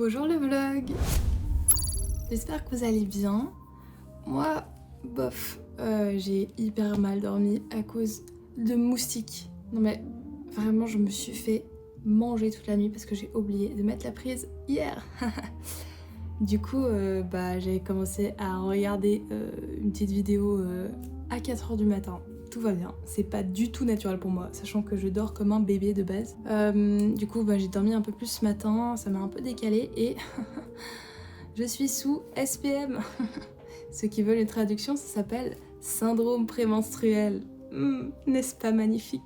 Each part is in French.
Bonjour le vlog. J'espère que vous allez bien. Moi, bof, j'ai hyper mal dormi à cause de moustiques. Non mais vraiment, je me suis fait manger toute la nuit parce que j'ai oublié de mettre la prise hier. Du coup, j'ai commencé à regarder une petite vidéo à 4h du matin. Tout va bien, c'est pas du tout naturel pour moi, sachant que je dors comme un bébé de base. Du coup, j'ai dormi un peu plus ce matin, ça m'a un peu décalé et je suis sous SPM. Ceux qui veulent une traduction, ça s'appelle syndrome prémenstruel. N'est-ce pas magnifique?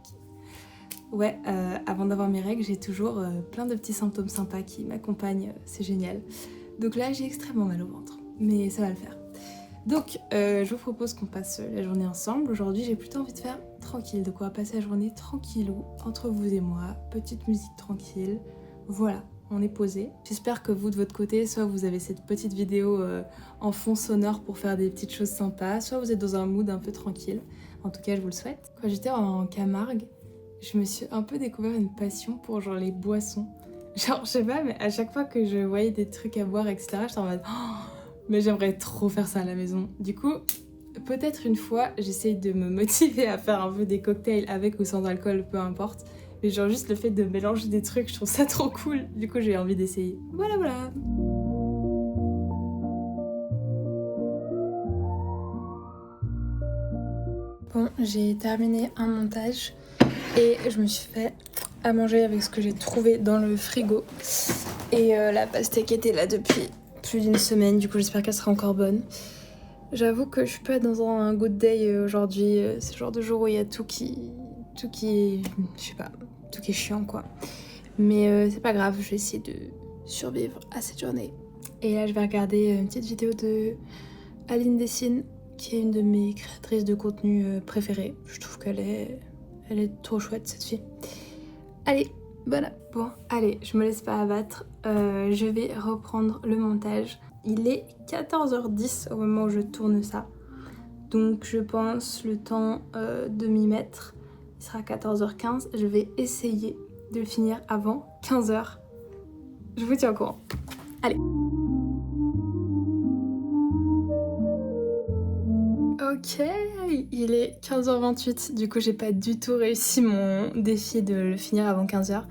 Ouais, avant d'avoir mes règles, j'ai toujours plein de petits symptômes sympas qui m'accompagnent, c'est génial. Donc là, j'ai extrêmement mal au ventre, mais ça va le faire. Donc, je vous propose qu'on passe la journée ensemble. Aujourd'hui, j'ai plutôt envie de faire tranquille, de quoi passer la journée tranquillou, entre vous et moi, petite musique tranquille. Voilà, on est posé. J'espère que vous, de votre côté, soit vous avez cette petite vidéo en fond sonore pour faire des petites choses sympas, soit vous êtes dans un mood un peu tranquille. En tout cas, je vous le souhaite. Quand j'étais en Camargue, je me suis un peu découvert une passion pour genre les boissons. Genre, je sais pas, mais à chaque fois que je voyais des trucs à boire, etc., j'étais en mode... mais j'aimerais trop faire ça à la maison. Du coup, peut-être une fois, j'essaye de me motiver à faire un peu des cocktails avec ou sans alcool, peu importe. Mais genre juste le fait de mélanger des trucs, je trouve ça trop cool. Du coup, j'ai envie d'essayer. Voilà, voilà. Bon, j'ai terminé un montage et je me suis fait à manger avec ce que j'ai trouvé dans le frigo. Et la pastèque était là depuis plus d'une semaine, du coup j'espère qu'elle sera encore bonne. J'avoue que je suis pas dans un good day aujourd'hui, c'est le genre de jour où il y a tout qui est, je sais pas, tout qui est chiant quoi. Mais c'est pas grave, je vais essayer de survivre à cette journée. Et là je vais regarder une petite vidéo de Aline Dessine, qui est une de mes créatrices de contenu préférées. Je trouve qu'elle est trop chouette cette fille. Allez, voilà. Bon, allez, je me laisse pas abattre. Je vais reprendre le montage. Il est 14h10 au moment où je tourne ça. Donc je pense le temps de m'y mettre. Il sera 14h15. Je vais essayer de le finir avant 15h. Je vous tiens au courant. Allez. Ok, il est 15h28, du coup j'ai pas du tout réussi mon défi de le finir avant 15h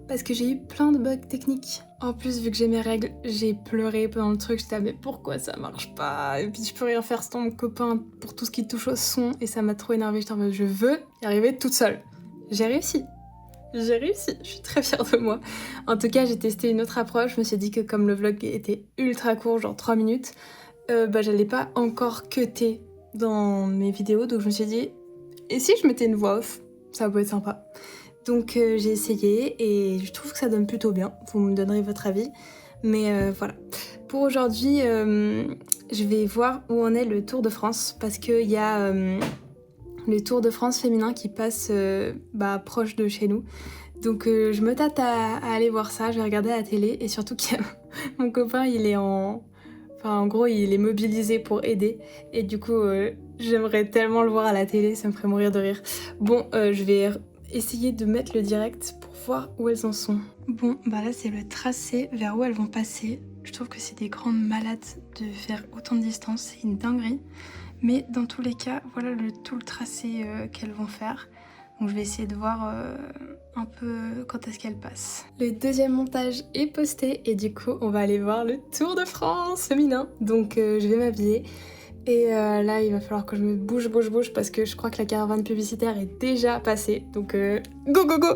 parce que j'ai eu plein de bugs techniques. En plus, vu que j'ai mes règles, j'ai pleuré pendant le truc, j'étais mais pourquoi ça marche pas? Et puis je peux rien faire sans mon copain pour tout ce qui touche au son et ça m'a trop énervée, j'étais en mode je veux y arriver toute seule. J'ai réussi, je suis très fière de moi. En tout cas, j'ai testé une autre approche, je me suis dit que comme le vlog était ultra court, genre 3 minutes, j'allais pas encore cutter dans mes vidéos, donc je me suis dit et si je mettais une voix off, ça peut être sympa. Donc j'ai essayé et je trouve que ça donne plutôt bien, vous me donnerez votre avis, mais voilà. Pour aujourd'hui, je vais voir où en est le Tour de France, parce qu'il y a le Tour de France féminin qui passe proche de chez nous, donc je me tâte à aller voir ça, je vais regarder à la télé, et surtout que mon copain il est en gros, il est mobilisé pour aider. Et du coup, j'aimerais tellement le voir à la télé, ça me ferait mourir de rire. Bon, je vais essayer de mettre le direct pour voir où elles en sont. Bon, là, c'est le tracé vers où elles vont passer. Je trouve que c'est des grandes malades de faire autant de distance, c'est une dinguerie. Mais dans tous les cas, voilà tout le tracé qu'elles vont faire. Donc je vais essayer de voir un peu quand est-ce qu'elle passe. Le deuxième montage est posté et du coup on va aller voir le Tour de France féminin. Donc je vais m'habiller et là il va falloir que je me bouge parce que je crois que la caravane publicitaire est déjà passée. Donc go go go!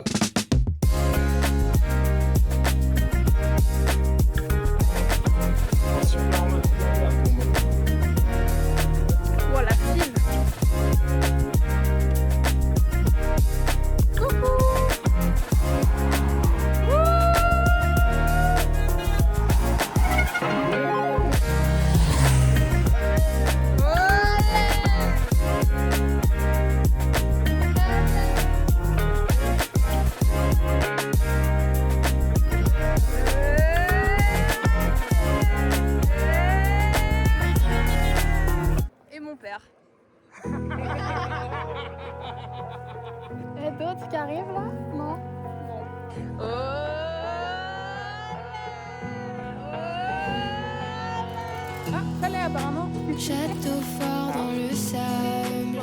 apparemment. Château fort dans le sable,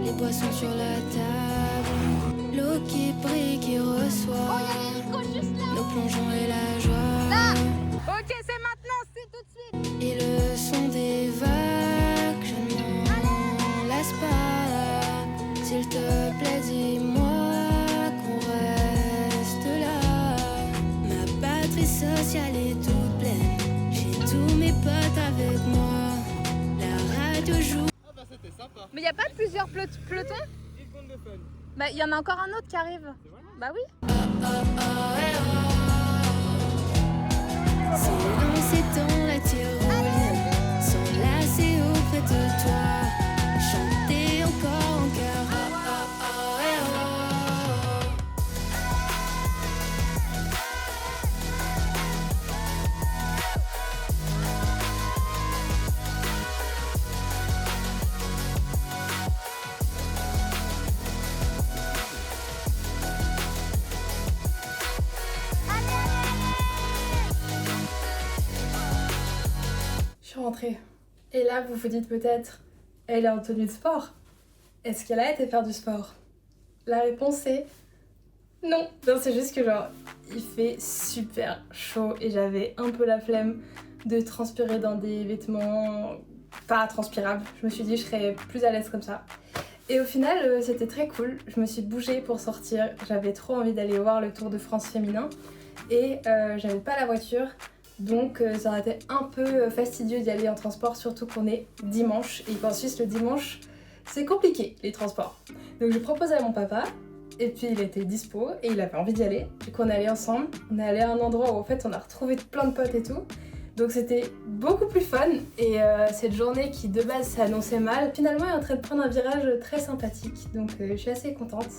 les boissons sur la table, l'eau qui brille, qui reçoit, nos plongeons et la joie. Ok, c'est maintenant, c'est tout de suite. Et le son des vagues, je ne m'en lasse pas. S'il te plaît, dis-moi qu'on reste là. Ma batterie sociale est toute pleine, j'ai tous mes potes avec moi. La radio joue. Ah bah c'était sympa. Mais y a pas plusieurs pelotons? 10 secondes de fun. Bah y en a encore un autre qui arrive. C'est vrai? Bah oui. C'est dans la tyrolienne, s'enlacer auprès de toi, chanter encore en chœur. Je suis rentrée. Et là, vous vous dites peut-être, elle est en tenue de sport. Est-ce qu'elle a été faire du sport? La réponse est non. Non, c'est juste que genre, il fait super chaud et j'avais un peu la flemme de transpirer dans des vêtements pas transpirables. Je me suis dit, je serais plus à l'aise comme ça. Et au final, c'était très cool. Je me suis bougée pour sortir. J'avais trop envie d'aller voir le Tour de France féminin et j'avais pas la voiture. Donc ça aurait été un peu fastidieux d'y aller en transport, surtout qu'on est dimanche et qu'en Suisse le dimanche c'est compliqué les transports. Donc je proposais à mon papa et puis il était dispo et il avait envie d'y aller. Du coup on est allés ensemble, on est allé à un endroit où en fait on a retrouvé plein de potes et tout. Donc c'était beaucoup plus fun et cette journée qui de base s'annonçait mal, finalement est en train de prendre un virage très sympathique. Donc je suis assez contente.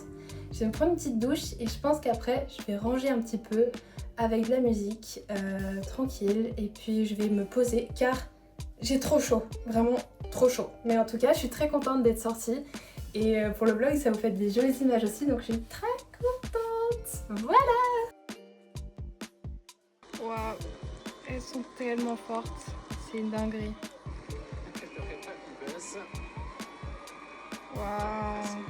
Je vais me prendre une petite douche et je pense qu'après je vais ranger un petit peu avec de la musique, tranquille, et puis je vais me poser car j'ai trop chaud, vraiment trop chaud. Mais en tout cas, je suis très contente d'être sortie et pour le vlog, ça vous fait des jolies images aussi, donc je suis très contente. Voilà. Waouh, elles sont tellement fortes, c'est une dinguerie. Waouh.